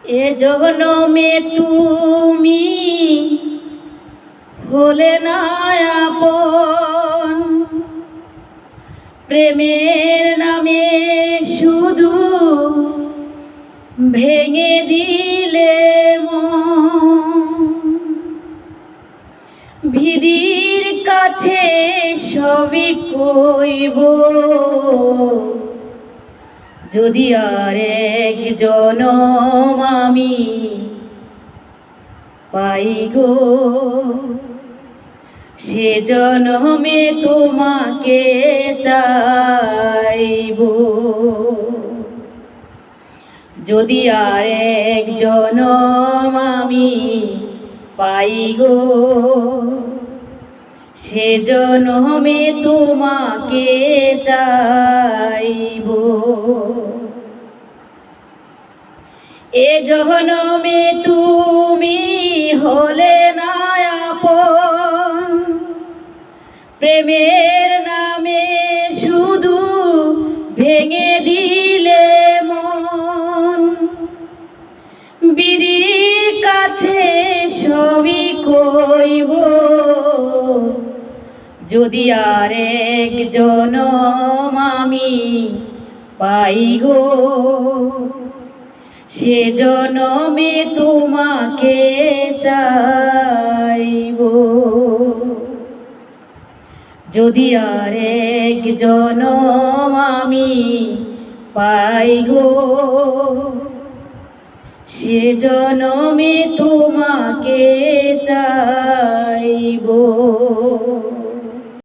এ জনমে তুমি হলে না আপন, প্রেমের নামে শুধু ভেঙে দিলে মন। ভিদির কাছে সবই কইব, যদি আর এক জনম আমি পাই গো, সে জনমে তোমাকে চাইব। যদি আর এক জনম আমি পাই গো, সে জনমে তোমাকে চাইব। এ জনমে তুমি হলে না আপন, প্রেমের নামে শুধু ভেঙে দিলে মন। বিধির কাছে সবই কইব, যদি আর এক জনম আমি পাই গো, সে জনমে তোমাকে চাইব। যদি আর এক জনম আমি পাই গো, সে জনমে তোমাকে চাইব।